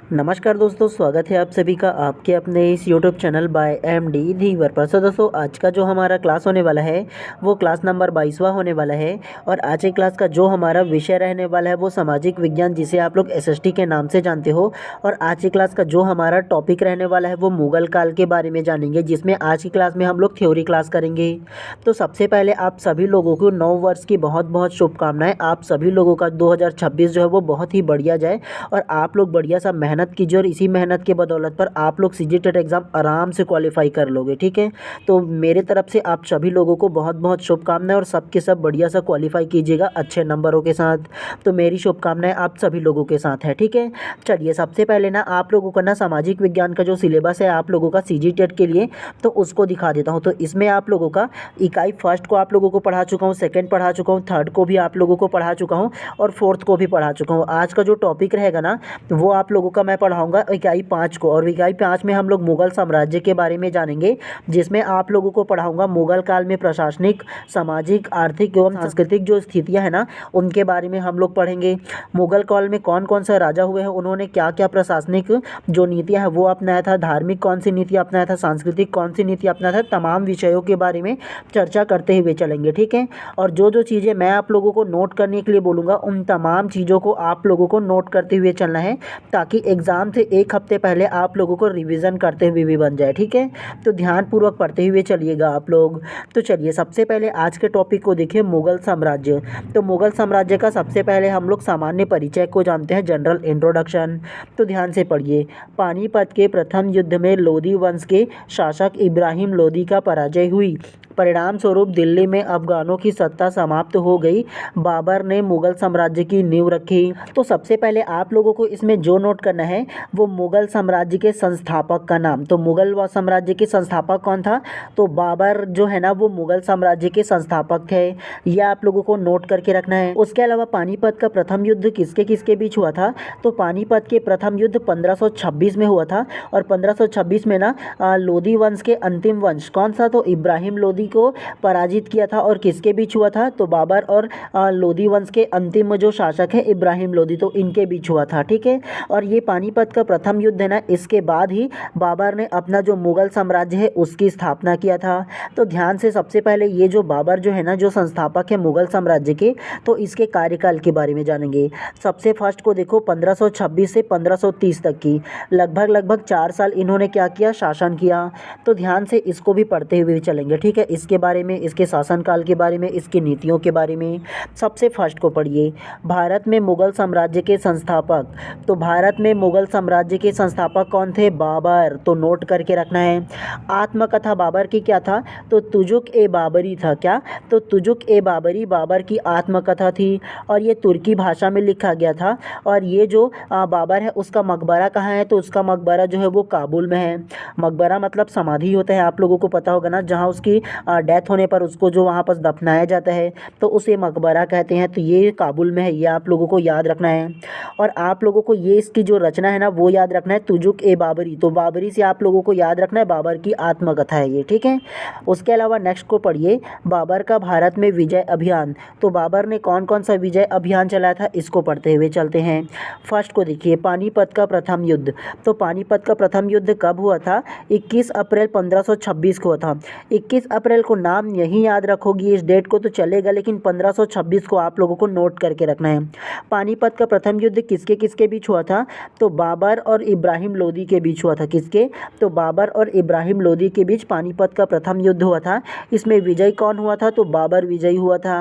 नमस्कार दोस्तों, स्वागत है आप सभी का आपके अपने इस यूट्यूब चैनल बाय एमडी धीवर पर। सो दोस्तों, आज का जो हमारा क्लास होने वाला है वो क्लास नंबर 22वां होने वाला है। और आज के क्लास का जो हमारा विषय रहने वाला है वो सामाजिक विज्ञान, जिसे आप लोग एसएसटी के नाम से जानते हो। और आज की क्लास का जो हमारा टॉपिक रहने वाला है वो मुगल काल के बारे में जानेंगे, जिसमें आज की क्लास में हम लोग थ्योरी क्लास करेंगे। तो सबसे पहले आप सभी लोगों को नव वर्ष की बहुत बहुत शुभकामनाएँ। आप सभी लोगों का 2026 जो है वो बहुत ही बढ़िया जाए और आप लोग बढ़िया सा मेहनत कीजिए, और इसी मेहनत के बदौलत पर आप लोग सीजी टेट एग्ज़ाम आराम से क्वालिफाई कर लोगे। ठीक है, तो मेरे तरफ से आप सभी लोगों को बहुत बहुत शुभकामनाएं, और सबके सब बढ़िया सा क्वालिफाई कीजिएगा अच्छे नंबरों के साथ। तो मेरी शुभकामनाएं आप सभी लोगों के साथ है। ठीक है, चलिए सबसे पहले ना आप लोगों का ना सामाजिक विज्ञान का जो सिलेबस है आप लोगों का सीजी टेट के लिए, तो उसको दिखा देता हूँ। तो इसमें आप लोगों का इकाई फर्स्ट को आप लोगों को पढ़ा चुका हूँ, सेकेंड पढ़ा चुका हूँ, थर्ड को भी आप लोगों को पढ़ा चुका हूँ, और फोर्थ को भी पढ़ा चुका हूँ। आज का जो टॉपिक रहेगा ना वो आप लोगों का मैं पढ़ाऊंगा इकाई 5 को। और इकाई 5 में हम लोग मुगल साम्राज्य के बारे में जानेंगे, जिसमें आप लोगों को पढ़ाऊंगा मुगल काल में प्रशासनिक, सामाजिक, आर्थिक एवं सांस्कृतिक जो स्थितियां हैं ना उनके बारे में हम लोग पढ़ेंगे। मुगल काल में कौन कौन सा राजा हुए हैं, उन्होंने क्या क्या प्रशासनिक जो नीतियाँ हैं वो अपनाया था, धार्मिक कौन सी नीति अपनाया था, सांस्कृतिक कौन सी नीति अपनाया था, तमाम विषयों के बारे में चर्चा करते हुए चलेंगे। ठीक है, और जो जो चीज़ें मैं आप लोगों को नोट करने के लिए बोलूँगा उन तमाम चीज़ों को आप लोगों को नोट करते हुए चलना है, ताकि एग्ज़ाम से एक हफ्ते पहले आप लोगों को रिवीजन करते हुए भी बन जाए। ठीक है, तो ध्यानपूर्वक पढ़ते हुए चलिएगा आप लोग। तो चलिए सबसे पहले आज के टॉपिक को देखिए, मुगल साम्राज्य। तो मुगल साम्राज्य का सबसे पहले हम लोग सामान्य परिचय को जानते हैं, जनरल इंट्रोडक्शन। तो ध्यान से पढ़िए। पानीपत के प्रथम युद्ध में लोदी वंश के शासक इब्राहिम लोदी का पराजय हुई। परिणाम स्वरूप दिल्ली में अफगानों की सत्ता समाप्त हो गई। बाबर ने मुगल साम्राज्य की नींव रखी। तो सबसे पहले आप लोगों को इसमें जो नोट करना है वो मुगल साम्राज्य के संस्थापक का नाम। तो मुगल साम्राज्य के संस्थापक कौन था? तो बाबर जो है ना वो मुगल साम्राज्य के संस्थापक थे। ये आप लोगों को नोट करके रखना है। उसके अलावा पानीपत का प्रथम युद्ध किसके किसके बीच हुआ था? तो पानीपत के प्रथम युद्ध 1526 में हुआ था। और 1526 में ना लोदी वंश के अंतिम वंश कौन सा? तो इब्राहिम लोदी को पराजित किया था। और किसके बीच हुआ था? तो बाबर और लोदी वंश के अंतिम जो शासक है इब्राहिम लोदी, तो इनके बीच हुआ था। ठीक है, और ये पानीपत का प्रथम युद्ध है ना, इसके बाद ही बाबर ने अपना जो मुगल साम्राज्य है उसकी स्थापना किया था। तो ध्यान से सबसे पहले ये जो बाबर जो है ना जो संस्थापक है मुगल साम्राज्य के, तो इसके कार्यकाल के बारे में जानेंगे। सबसे फर्स्ट को देखो, 1526 से 1530 तक की लगभग 4 साल इन्होंने क्या किया? शासन किया। तो ध्यान से इसको भी पढ़ते हुए चलेंगे। ठीक है, इसके बारे में, इसके शासनकाल के बारे में, इसकी नीतियों के बारे में। सबसे फर्स्ट को पढ़िए, भारत में मुगल साम्राज्य के संस्थापक। तो भारत में मुगल साम्राज्य के संस्थापक कौन थे? बाबर। तो नोट करके रखना है। आत्मकथा बाबर की क्या था? तो तुजुक ए बाबरी था। क्या? तो तुजुक ए बाबरी बाबर की आत्मकथा थी, और ये तुर्की भाषा में लिखा गया था। और ये जो बाबर है उसका मकबरा कहाँ है? तो उसका मकबरा जो है वो काबुल में है। मकबरा मतलब समाधि होता है, आप लोगों को पता होगा ना, जहाँ उसकी डेथ होने पर उसको जो वहाँ पर दफनाया जाता है तो उसे मकबरा कहते हैं। तो ये काबुल में है, ये आप लोगों को याद रखना है। और आप लोगों को ये इसकी जो रचना है ना वो याद रखना है, तुजुक ए बाबरी। तो बाबरी से आप लोगों को याद रखना है, बाबर की आत्मकथा है ये। ठीक है, उसके अलावा नेक्स्ट को पढ़िए, बाबर का भारत में विजय अभियान। तो बाबर ने कौन कौन सा विजय अभियान चलाया था, इसको पढ़ते हुए चलते हैं। फर्स्ट को देखिए, पानीपत का प्रथम युद्ध। तो पानीपत का प्रथम युद्ध कब हुआ था? 21 अप्रैल 1526 को हुआ था। 21 अप्रैल को नाम यही याद रखोगी इस डेट को तो चलेगा, लेकिन 1526 को आप लोगों को नोट करके रखना है। पानीपत का प्रथम युद्ध किसके किसके बीच हुआ था? तो बाबर और इब्राहिम लोदी के बीच हुआ था। किसके? तो बाबर और इब्राहिम लोदी के बीच पानीपत का प्रथम युद्ध हुआ था। इसमें विजयी कौन हुआ था? तो बाबर विजयी हुआ था।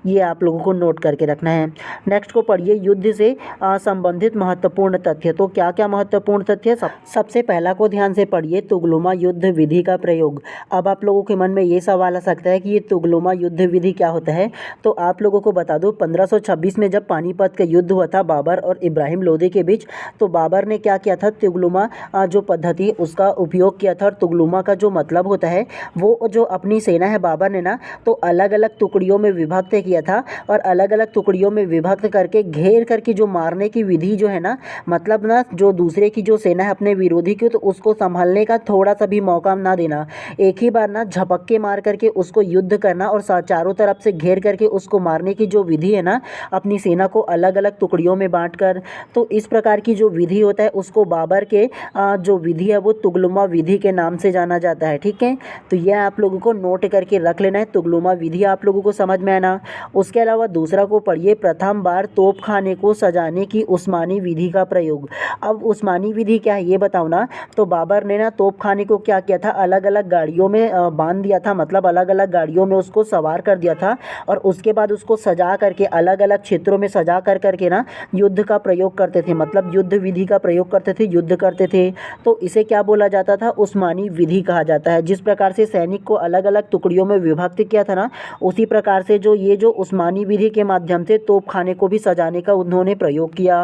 ये आप लोगों को नोट करके रखना है। नेक्स्ट को पढ़िए, युद्ध से संबंधित महत्वपूर्ण तथ्य। तो क्या क्या महत्वपूर्ण तथ्य? सबसे पहला को ध्यान से पढ़िए, तुगलुमा युद्ध विधि का प्रयोग। अब आप लोगों के मन में ये सवाल आ सकता है कि ये तुगलुमा युद्ध विधि क्या होता है। तो आप लोगों को बता दूं, 1526 में जब पानीपत का युद्ध हुआ था बाबर और इब्राहिम लोदी के बीच, तो बाबर ने क्या किया था? तुगलुमा जो पद्धति उसका उपयोग किया था। और तुगलुमा का जो मतलब होता है वो जो अपनी सेना है बाबर ने ना तो अलग अलग टुकड़ियों में विभक्त किया था, और अलग अलग टुकड़ियों में विभक्त करके घेर करके जो मारने की विधि जो है ना, मतलब ना जो दूसरे की जो सेना है अपने विरोधी की, तो उसको संभालने का थोड़ा सा भी मौका ना देना, एक ही बार ना झपक के मार करके उसको युद्ध करना और चारों तरफ से घेर करके उसको मारने की जो विधि है ना, अपनी सेना को अलग अलग टुकड़ियों में बांटकर, तो इस प्रकार की जो विधि होता है उसको बाबर के जो विधि है वो तुगलुमा विधि के नाम से जाना जाता है। ठीक है, तो यह आप लोगों को नोट करके रख लेना है, तुगलुमा विधि आप लोगों को समझ में आना। उसके अलावा दूसरा को पढ़िए, प्रथम बार तोपखाने को सजाने की उस्मानी विधि का प्रयोग। अब उस्मानी विधि क्या है ये बताओ ना। तो बाबर ने ना तोपखाने को क्या किया था, अलग अलग गाड़ियों में बांध दिया था, मतलब अलग अलग गाड़ियों में उसको सवार कर दिया था और उसके बाद उसको सजा करके अलग अलग क्षेत्रों में सजा कर करके ना युद्ध का प्रयोग करते थे, मतलब युद्ध विधि का प्रयोग करते थे, युद्ध करते थे। तो इसे क्या बोला जाता था, उस्मानी विधि कहा जाता है। जिस प्रकार से सैनिक को अलग अलग टुकड़ियों में विभक्त किया था ना, उसी प्रकार से जो उस्मानी विधि के माध्यम से तोपखाने को भी सजाने का उन्होंने प्रयोग किया।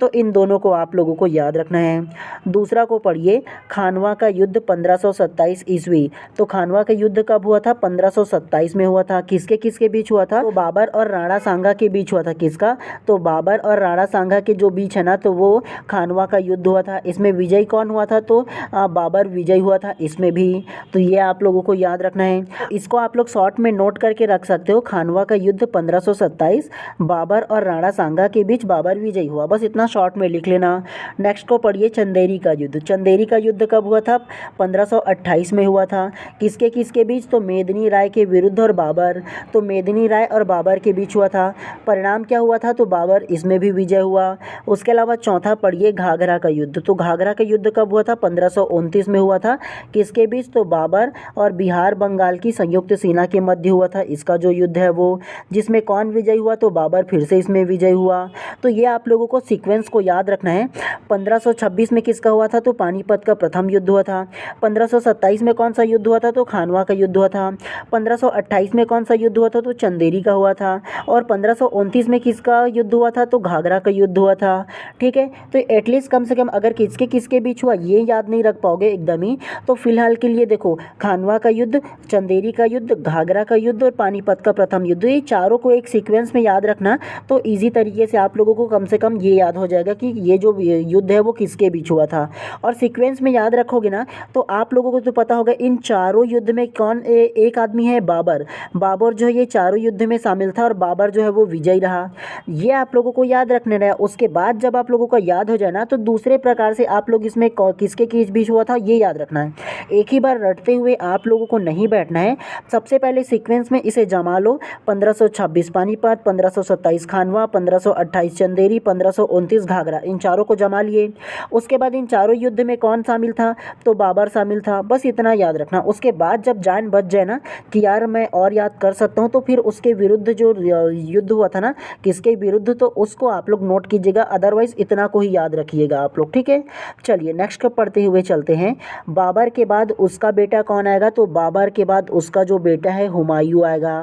तो इन दोनों को आप लोगों को याद रखना है। दूसरा को पढ़िए, खानवा का युद्ध 1527 ईस्वी। तो खानवा का युद्ध कब हुआ था, 1527 में हुआ था। किसके किसके बीच हुआ था, तो बाबर और राणा सांगा के बीच हुआ था। किसका, तो बाबर और राणा सांगा के जो बीच है ना, तो वो खानवा का युद्ध हुआ था। इसमें विजयी कौन हुआ था, तो बाबर विजयी हुआ था इसमें भी। तो ये आप लोगों को याद रखना है, इसको आप लोग शॉर्ट में नोट करके रख सकते हो। खानवा का युद्ध 1527, बाबर और राणा सांगा के बीच बाबर विजयी हुआ, बस इतना शॉर्ट में लिख लेना। नेक्स्ट को पढ़िए, चंदेरी का युद्ध। चंदेरी का युद्ध कब हुआ था, 1528 में हुआ था। किसके किसके बीच, तो मेदिनी राय के विरुद्ध और बाबर। तो मेदिनी राय और बाबर के बीच हुआ था। परिणाम क्या हुआ था, तो बाबर इसमें भी विजय हुआ। उसके अलावा चौथा पढ़िए, घाघरा का युद्ध। तो घाघरा का युद्ध कब हुआ था, 1529 में हुआ था। किसके बीच, तो बाबर और बिहार बंगाल की संयुक्त सेना के मध्य हुआ था इसका जो युद्ध है वो, जिसमें कौन विजयी हुआ, तो बाबर फिर से इसमें विजयी हुआ। तो ये आप लोगों को सीक्वेंस को याद रखना है। 1526 में किसका हुआ था, तो पानीपत का प्रथम युद्ध हुआ था। 1527 में कौन सा युद्ध हुआ था, तो खानवा का युद्ध हुआ था। 1528 में कौन सा युद्ध हुआ था, तो चंदेरी का हुआ था। और 1529 में किसका युद्ध हुआ था, तो घाघरा का युद्ध हुआ था। ठीक है, तो एटलीस्ट कम से कम अगर किसके किसके बीच हुआ ये याद नहीं रख पाओगे एकदम ही, तो फिलहाल के लिए देखो, खानवा का युद्ध, चंदेरी का युद्ध, घाघरा का युद्ध और पानीपत का प्रथम युद्ध, ये चारों को एक सीक्वेंस में याद रखना। तो इजी तरीके से आप लोगों को कम से कम ये याद हो जाएगा कि ये जो युद्ध है वो किसके बीच हुआ था। और सीक्वेंस में याद रखोगे ना, तो आप लोगों को तो पता होगा इन चारों युद्ध में कौन एक आदमी है, बाबर। बाबर जो है ये चारों युद्ध में शामिल था और बाबर जो है वो विजयी रहा। ये आप लोगों को याद रखने रहा। उसके बाद जब आप लोगों को याद हो जाए ना, तो दूसरे प्रकार से आप लोग इसमें किसके किस बीच हुआ था ये याद रखना है। एक ही बार रटते हुए आप लोगों को नहीं बैठना है। सबसे पहले सीक्वेंस में इसे जमा लो, 1526 पानीपत, 1527 खानवा, 1528 चंदेरी, 1529 घाघरा, इन चारों को जमा लिए। उसके बाद इन चारों युद्ध में कौन शामिल था, तो बाबर शामिल था, बस इतना याद रखना। उसके बाद जब जान बच जाए ना कि यार मैं और याद कर सकता हूँ, तो फिर उसके विरुद्ध जो युद्ध हुआ था ना, किसके विरुद्ध, तो उसको आप लोग नोट कीजिएगा, अदरवाइज इतना को ही याद रखिएगा आप लोग। ठीक है, चलिए नेक्स्ट पढ़ते हुए चलते हैं। बाबर के बाद उसका बेटा कौन आएगा, तो बाबर के बाद उसका जो बेटा है हुमायूं आएगा।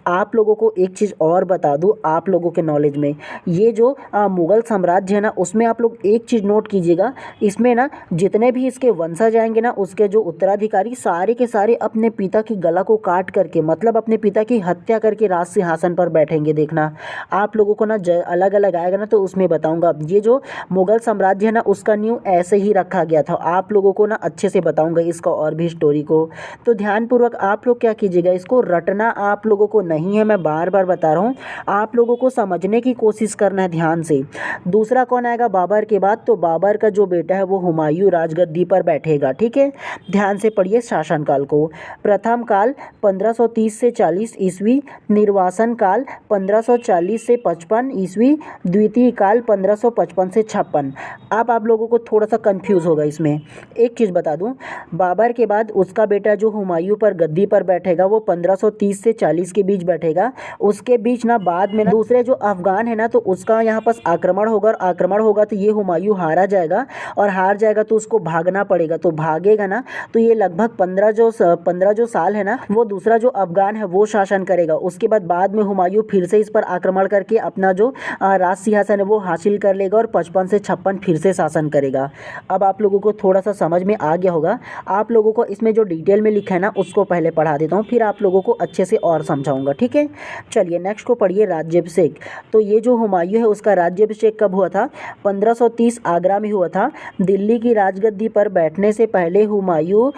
आप लोगों को एक चीज़ और बता दूं, आप लोगों के नॉलेज में ये जो मुग़ल साम्राज्य है ना, उसमें आप लोग एक चीज़ नोट कीजिएगा, इसमें ना जितने भी इसके वंशज आएंगे ना, उसके जो उत्तराधिकारी सारे के सारे अपने पिता की गला को काट करके, मतलब अपने पिता की हत्या करके राज सिंहासन पर बैठेंगे। देखना आप लोगों को ना अलग अलग आएगा ना, तो उसमें बताऊंगा। ये जो मुग़ल साम्राज्य है ना, उसका न्यू ऐसे ही रखा गया था। आप लोगों को ना अच्छे से बताऊंगा इसका और भी स्टोरी को। तो ध्यानपूर्वक आप लोग क्या कीजिएगा, इसको रटना आप लोगों को नहीं है, मैं बार बार बता रहा हूँ, आप लोगों को समझने की कोशिश करना है ध्यान से। दूसरा कौन आएगा बाबर के बाद, तो बाबर का जो बेटा है वो हुमायूं राजगद्दी पर बैठेगा। ठीक है, ध्यान से पढ़िए शासनकाल को। प्रथम काल 1530 से 40 ईस्वी, निर्वासन काल 1540 से 55 ईस्वी, द्वितीय काल 1555 से 56। अब आप लोगों को थोड़ा सा कंफ्यूज होगा इसमें। एक चीज़ बता दूं, बाबर के बाद उसका बेटा जो हुमायूं पर गद्दी पर बैठेगा वो 1530 से 40 के बीच बैठेगा। उसके बीच ना बाद में ना दूसरे जो अफगान है ना, तो उसका यहाँ पास आक्रमण होगा, और आक्रमण होगा तो ये हुमायूं हारा जाएगा, और हार जाएगा तो उसको भागना पड़ेगा। तो भागेगा ना, तो ये लगभग 15 जो साल है ना, वो दूसरा जो अफगान है वो शासन करेगा। उसके बाद में हुमायूं फिर से इस पर आक्रमण करके अपना जो राज सिंहासन है वो हासिल कर लेगा, और 55 से 56 फिर से शासन करेगा। अब आप लोगों को थोड़ा सा समझ में आ गया होगा। आप लोगों को इसमें जो डिटेल में लिखा है ना, उसको पहले पढ़ा देता हूँ, फिर आप लोगों को अच्छे से और समझाऊंगा। ठीक है, चलिए नेक्स्ट को पढ़िए, राज्याभिषेक। तो ये जो हुमायूं है उसका राज्याभिषेक कब हुआ था, 1530 आगरा में हुआ था। दिल्ली की राजगद्दी पर बैठने से पहले हुमायूं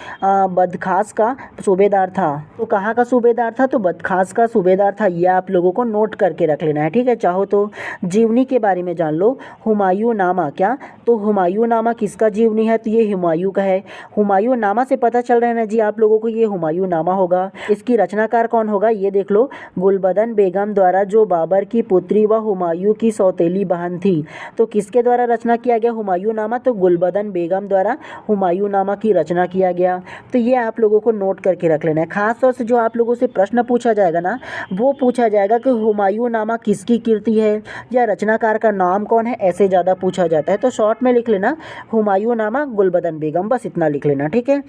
सूबेदार था। तो कहाँ का सूबेदार था? तो बदखास का सूबेदार था। ये आप लोगों को नोट करके रख लेना है, ठीक है। चाहो तो जीवनी के बारे में जान लो। हुमायूं नामा, क्या? तो हुमायूं नामा किसका जीवनी है? तो ये हुमायूं का है। हुमायूं नामा से पता चल रहा है ना जी आप लोगों को, ये हुमायूं नामा होगा। इसकी रचनाकार कौन होगा? ये देख लो, गुलबदन बेगम द्वारा, जो बाबर की पुत्री व हुमायूं की सौतेली बहन थी। तो किसके द्वारा रचना किया गया हुमायूं नामा? तो गुलबदन बेगम द्वारा हुमायूं नामा की रचना किया गया। तो ये आप लोगों को नोट करके रख लेना है। खास तौर से जो आप लोगों से प्रश्न पूछा जाएगा ना, वो पूछा जाएगा कि हुमायूं नामा किसकी कृति है या रचनाकार का नाम कौन है, ऐसे ज़्यादा पूछा जाता है। तो शॉर्ट में लिख लेना हुमायूं नामा गुलबदन बेगम, बस इतना लिख लेना, ठीक है।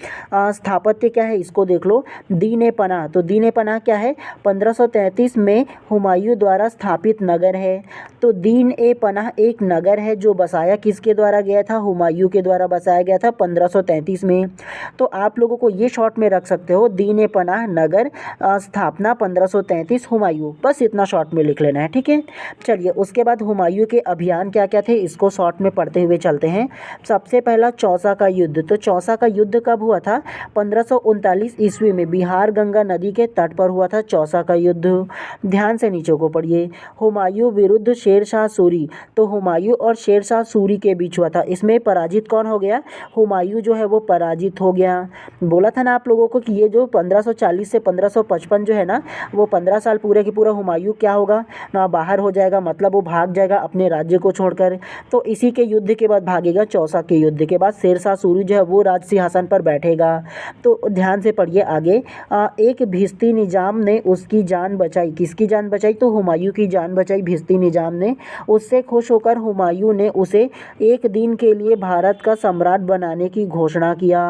स्थापत्य क्या है इसको देख लो। दीन पनाह, तो दीन पनाह क्या है? 1533 में हुमायूं द्वारा स्थापित नगर है। तो दीन ए पनाह एक नगर है जो बसाया किसके द्वारा गया था? हुमायूं के द्वारा बसाया गया था 1533 में। तो आप लोगों को ये शॉर्ट में रख सकते हो, दीन ए पनाह नगर, स्थापना 1533 हुमायूं, बस इतना शॉर्ट में लिख लेना है, ठीक है। चलिए उसके बाद हुमायूं के अभियान क्या क्या थे इसको शॉर्ट में पढ़ते हुए चलते हैं। सबसे पहला चौसा का युद्ध। तो चौसा का युद्ध कब हुआ था? 1539 ईस्वी में बिहार गंगा नदी के तट पर हुआ था चौसा का युद्ध। ध्यान से नीचे को पढ़िए। हुमायूं विरुद्ध शेरशाह सूरी। तो हुमायूं और शेरशाह सूरी के बीच हुआ था। इसमें पराजित कौन हो गया? हुमायूं जो है वो पराजित हो गया। बोला था ना आप लोगों को कि ये जो 1540 से 1555 जो है ना, वो 15 साल पूरे की पूरा हुमायूं क्या होगा ना, बाहर हो जाएगा, मतलब वो भाग जाएगा अपने राज्य को छोड़कर। तो इसी के युद्ध के बाद भागेगा। चौसा के युद्ध के बाद शेरशाह सूरी जो है वो राज सिंहासन पर बैठेगा। तो ध्यान से पढ़िए आगे। एक भिश्ती निजाम ने उसकी जान बचाई। किसकी जान बचाई? तो हुमायूं की जान बचाई भिश्ती निजाम ने। उससे खुश होकर हुमायूं ने उसे एक दिन के लिए भारत का सम्राट बनाने की घोषणा किया।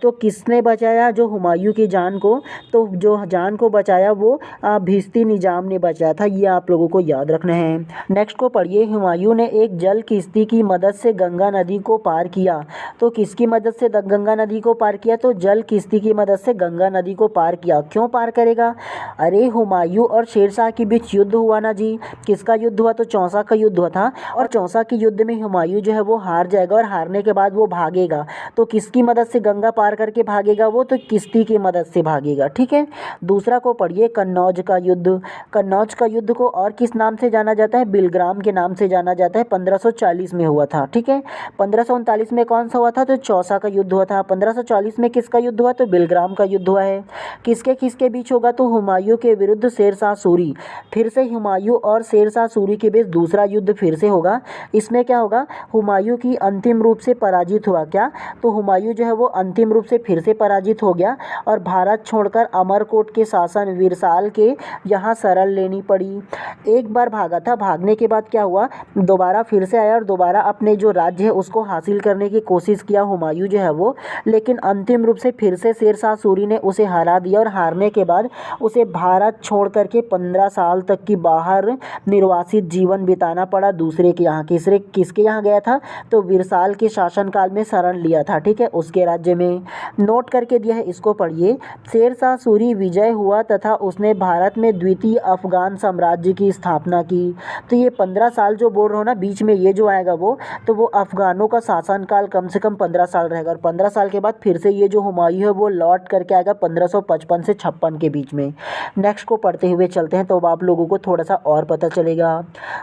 तो किसने बचाया? जो हुमायूं की जान को। तो जो जान को बचाया वो भिश्ती निजाम ने बचाया था। ये आप लोगों को याद रखना है। नेक्स्ट को पढ़िए। हुमायूं ने एक जल किश्ती की मदद से गंगा नदी को पार किया। तो किसकी मदद से गंगा नदी को पार किया? तो जल किश्ती की मदद से गंगा नदी को पार किया। क्यों पार करेगा? अरे हुमायूं और शेरशाह के बीच युद्ध हुआ ना जी। किसका युद्ध हुआ? तो चौसा का युद्ध हुआ था। और चौसा के युद्ध में हुमायूं जो है वो हार जाएगा और हारने के बाद वो भागेगा। तो किसकी मदद से गंगा पार करके भागेगा वो? तो किश्ती की मदद से भागेगा, ठीक है। दूसरा को पढ़िए। कन्नौज का युद्ध। कन्नौज का युद्ध को और किस नाम से जाना जाता है? बिलग्राम के नाम से जाना जाता है। 1540 में हुआ था, ठीक है। 1539 में कौन सा हुआ था? तो चौसा का युद्ध हुआ था। 1540 में किसका युद्ध हुआ? तो बिलग्राम का युद्ध हुआ है। किसके किसके बीच होगा? तो हुमायूं के विरुद्ध शेरशाह सूरी। फिर से हुमायूं और शेरशाह सूरी के बीच दूसरा युद्ध फिर से होगा। इसमें क्या होगा? हुमायूं की अंतिम रूप से पराजित हुआ। क्या? तो हुमायूं जो है वो अंतिम रूप से फिर से पराजित हो गया और भारत छोड़कर अमरकोट के शासन विरसाल के यहाँ शरण लेनी पड़ी। एक बार भागा था, भागने के बाद क्या हुआ? दोबारा फिर से आया और दोबारा अपने जो राज्य है उसको हासिल करने की कोशिश किया हुमायूं जो है वो। लेकिन अंतिम रूप से फिर से शेरशाह सूरी ने उसे हरा दिया और हारने के बाद उसे भारत छोड़ करके 15 साल तक की बाहर निर्वासित जीवन बिताना पड़ा दूसरे के यहाँ। किसके यहाँ गया था? तो विरसाल के शासनकाल में शरण लिया था, ठीक है, उसके राज्य में। नोट करके दिया है, इसको पढ़िए। शेरशाह सूरी विजय हुआ तथा उसने भारत में द्वितीय अफगान साम्राज्य की स्थापना की। तो ये 15 साल जो बोल रहा हूँ ना, बीच में ये जो आएगा वो, तो वो अफगानों का शासनकाल कम से कम 15 साल रहेगा। और 15 साल के बाद फिर से ये जो हुमायूं है वो लौट करके आएगा 1555 से 56 के बीच में। नेक्स्ट को पढ़ते हुए चलते हैं तो अब आप लोगों को थोड़ा सा और पता चलेगा।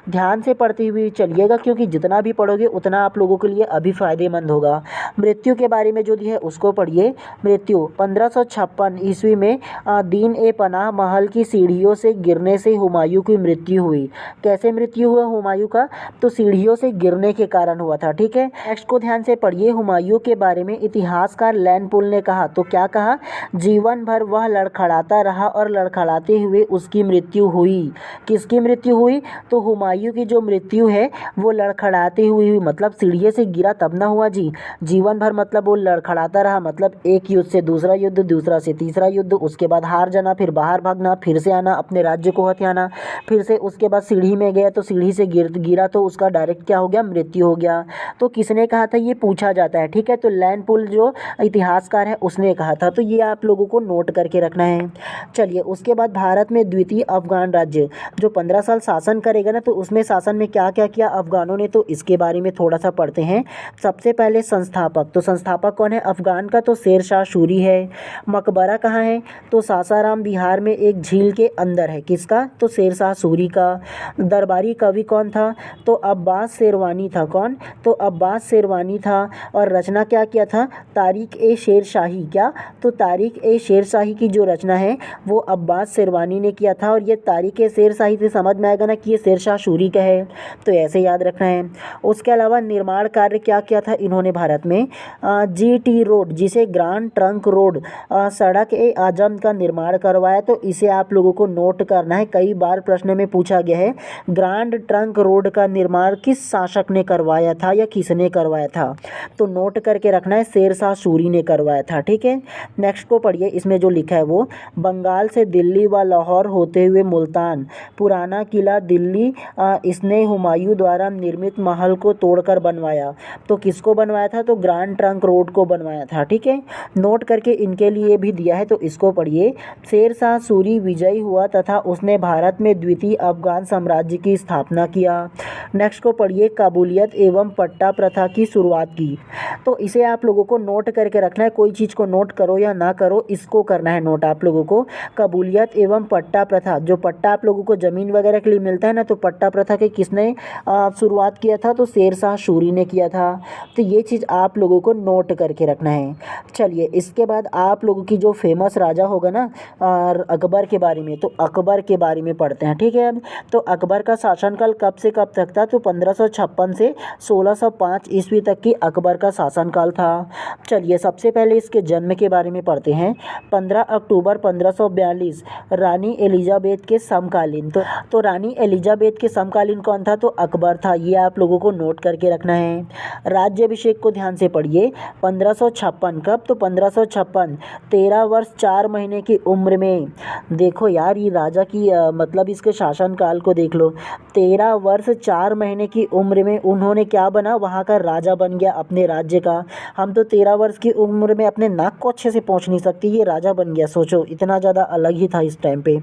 ध्यान से पढ़ते हुए चलिएगा क्योंकि जितना भी पढ़ोगे उतना आप लोगों के लिए अभी फ़ायदेमंद होगा। मृत्यु के बारे में जो दी है उसको पढ़िए। मृत्यु 1556 ईस्वी में दीन ए पनाह महल की सीढ़ियों से गिरने से हुमायूं की मृत्यु हुई। कैसे मृत्यु हुआ हुमायूं का? तो सीढ़ियों से गिरने के कारण हुआ था, ठीक है। नेक्स्ट को ध्यान से पढ़िए। हुमायूं के बारे में इतिहासकार लैनपुल ने कहा। तो क्या कहा? जीवन भर वह लड़खड़ाता रहा और लड़खड़ाते हुए उसकी मृत्यु हुई। किसकी मृत्यु हुई? तो हुमायूं की जो मृत्यु है वो लड़खड़ाते हुई, मतलब सीढ़ियों से गिरा तब ना हुआ जी। जीवन भर मतलब वो लड़खड़ाता रहा, मतलब एक युद्ध से दूसरा युद्ध, दूसरा से तीसरा युद्ध, उसके बाद हार जाना, फिर बाहर भागना, फिर से आना, अपने राज्य को हथियाना, फिर से उसके बाद सीढ़ी में गया तो सीढ़ी से गिरा तो उसका डायरेक्ट क्या हो गया? मृत्यु हो गया। तो किसने कहा था? ये पूछा जाता है, ठीक है। तो लैनपुल जो इतिहासकार है उसने कहा था। तो ये आप लोगों को नोट करके रखना है। चलिए उसके बाद भारत में द्वितीय अफगान राज्य जो 15 साल शासन करेगा ना, तो उसमें शासन में क्या क्या किया अफगानों ने, तो इसके बारे में थोड़ा सा पढ़ते हैं। सबसे पहले संस्थापक संस्थापक, तो संस्थापक कौन है अफगान का, तो शेर शाह सूरी है। मकबरा कहाँ है, तो सासाराम बिहार में एक झील के अंदर है, किसका, तो शेर शाह सूरी का। दरबारी कवि कौन था, तो अब्बास शेरवानी था, कौन, तो अब्बास शेरवानी था। और रचना क्या किया था, तारीख ए शेर शाही, क्या, तो तारीख ए शेर शाही की जो रचना है वो अब्बास शेरवानी ने किया था। और ये तारीख ए शेर शाही से समझ में आएगा ना कि ये शेर शाह सूरी का है, तो ऐसे याद रखना है। उसके अलावा निर्माण कार्य क्या किया था इन्होंने भारत में, GT रोड, जिसे ग्रांड ट्रंक रोड, सड़क ए आजम का निर्माण करवाया। तो इसे आप लोगों को नोट करना है, कई बार प्रश्न में पूछा गया है ग्रांड ट्रंक रोड का निर्माण किस शासक ने करवाया था या किसने करवाया था, तो नोट करके रखना है शेर शाह सूरी ने करवाया था। ठीक है, नेक्स्ट को पढ़िए, इसमें जो लिखा है वो, बंगाल से दिल्ली व लाहौर होते हुए मुल्तान, पुराना किला दिल्ली इसने हुमायूं द्वारा निर्मित महल को तोड़कर बनवाया। तो किसको बनवाया था, तो ग्रांड ट्रंक रोड को बनवाया था। ठीक है, नोट करके इनके लिए भी दिया है, तो इसको पढ़िए। शेर शाह सूरी विजयी हुआ तथा उसने भारत में द्वितीय अफगान साम्राज्य की स्थापना किया। नेक्स्ट को पढ़िए, काबूलियत एवं पट्टा प्रथा की शुरुआत की। तो इसे आप लोगों को नोट करके रखना है, कोई चीज़ को नोट करो या ना करो, इसको करना है नोट आप लोगों को। कबूलियत एवं पट्टा प्रथा, जो पट्टा आप लोगों को ज़मीन वगैरह के लिए मिलता है ना, तो पट्टा प्रथा के किसने शुरुआत किया था, तो शेर शाह सूरी ने किया था। तो ये चीज़ आप लोगों को नोट करके रखना है। चलिए, इसके बाद आप लोगों की जो फेमस राजा होगा ना अकबर के बारे में, तो अकबर के बारे में पढ़ते हैं। ठीक है, अब तो अकबर का शासनकाल कब से कब तक था, तो 1556 से 1605 ईस्वी तक की अकबर का शासनकाल था। चलिए, सबसे पहले इसके जन्म के बारे में पढ़ते हैं। 15 अक्टूबर 1542 रानी एलिजाबेथ के समकालीन, तो रानी एलिजाबेथ के समकालीन कौन था, तो अकबर था। ये आप लोगों को नोट करके रखना है। राज्याभिषेक को ध्यान से पढ़िए। 1556 कब, तो 1556 13 वर्ष 4 महीने की उम्र में। देखो यार, ये राजा की मतलब इसके शासनकाल को देख लो। 13 वर्ष 4 महीने की उम्र में उन्होंने क्या बना, वहाँ का राजा बन गया अपने राज्य का। हम तो 13 वर्ष की उम्र में अपने नाक को अच्छे से पहुँच नहीं सकती, ये राजा बन गया। सोचो, इतना ज़्यादा अलग ही था इस टाइम पे।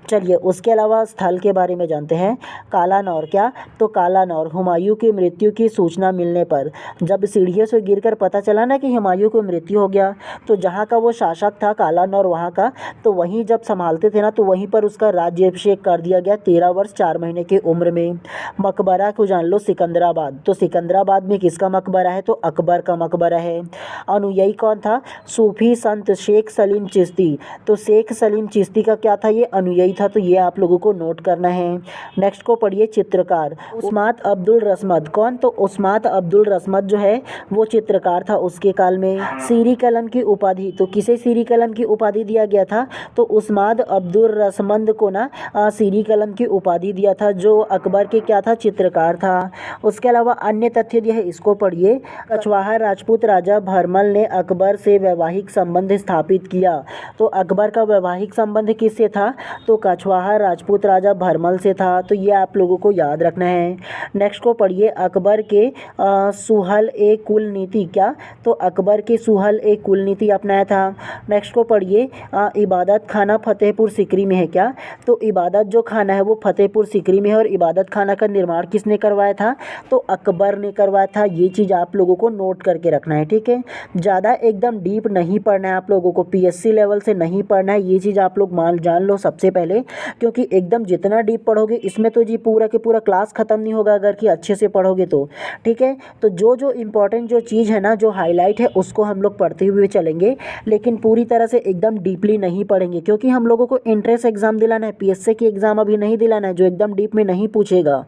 चलिए, उसके अलावा स्थल के बारे में जानते हैं। कालानौर, क्या, तो कालानौर हुमायूं की मृत्यु की सूचना मिलने पर, जब सीढ़ियों से गिरकर पता चला ना कि हुमायूं को मृत्यु हो गया, तो जहाँ का वो शासक था कालानौर वहाँ का, तो वहीं जब संभालते थे ना, तो वहीं पर उसका राज्याभिषेक कर दिया गया 13 वर्ष 4 महीने की उम्र में। मकबरा को जान लो, सिकंदराबाद, तो सिकंदराबाद में किसका मकबरा है, तो अकबर का मकबरा है। अनुयायी कौन था, सूफी संत शेख सलीम चिश्ती, तो शेख सलीम चिश्ती का क्या था, ये अनुयायी था। तो ये आप लोगों को नोट करना है। नेक्स्ट को पढ़िए, चित्रकार उस्मात अब्दुल रसमत, कौन, तो उस्मात अब्दुल रसमत जो है वो चित्रकार था उसके काल में। सीरी कलम की उपाधि, तो किसे सीरी कलम की उपाधि दिया गया था, तो उस्मात अब्दुल रसमंद को ना सीरी कलम की उपाधि दिया था, जो अकबर के क्या था, चित्रकार था। उसके अलावा अन्य तथ्य दिए है, इसको पढ़िए। कछवाहा राजपूत राजा भरमल ने अकबर से वैवाहिक संबंध स्थापित किया। तो अकबर का वैवाहिक संबंध किससे था, तो कछवाहा राजपूत राजा भरमल से था। तो ये आप लोगों को याद रखना है। नेक्स्ट को पढ़िए, अकबर के सुहल ए कुल नीति, क्या, तो अकबर के सुहल ए कुल नीति अपनाया था। नेक्स्ट को पढ़िए, इबादत खाना फतेहपुर सीकरी में है, क्या, तो इबादत जो खाना है वो फतेहपुर सीकरी में है। और इबादत खाना का निर्माण किसने करवाया था, तो अकबर ने करवाया था। ये चीज़ आप लोगों को नोट करके रखना है। ठीक है, ज़्यादा एकदम डीप नहीं पढ़ना है आप लोगों को, PSC लेवल से नहीं पढ़ना है, ये चीज़ आप लोग जान लो सबसे पहले, क्योंकि एकदम जितना डीप पढ़ोगे इसमें तो जी पूरा के पूरा क्लास ख़त्म नहीं होगा अगर कि अच्छे से पढ़ोगे तो। ठीक है, तो जो जो इम्पोर्टेंट जो चीज़ है ना, जो हाईलाइट है, उसको हम लोग पढ़ते हुए चलेंगे, लेकिन पूरी तरह से एकदम डीपली नहीं पढ़ेंगे, क्योंकि हम लोगों को एंट्रेंस एग्जाम दिलाना है, PSC की एग्ज़ाम अभी नहीं दिलाना है जो एकदम डीप में नहीं पूछेगा।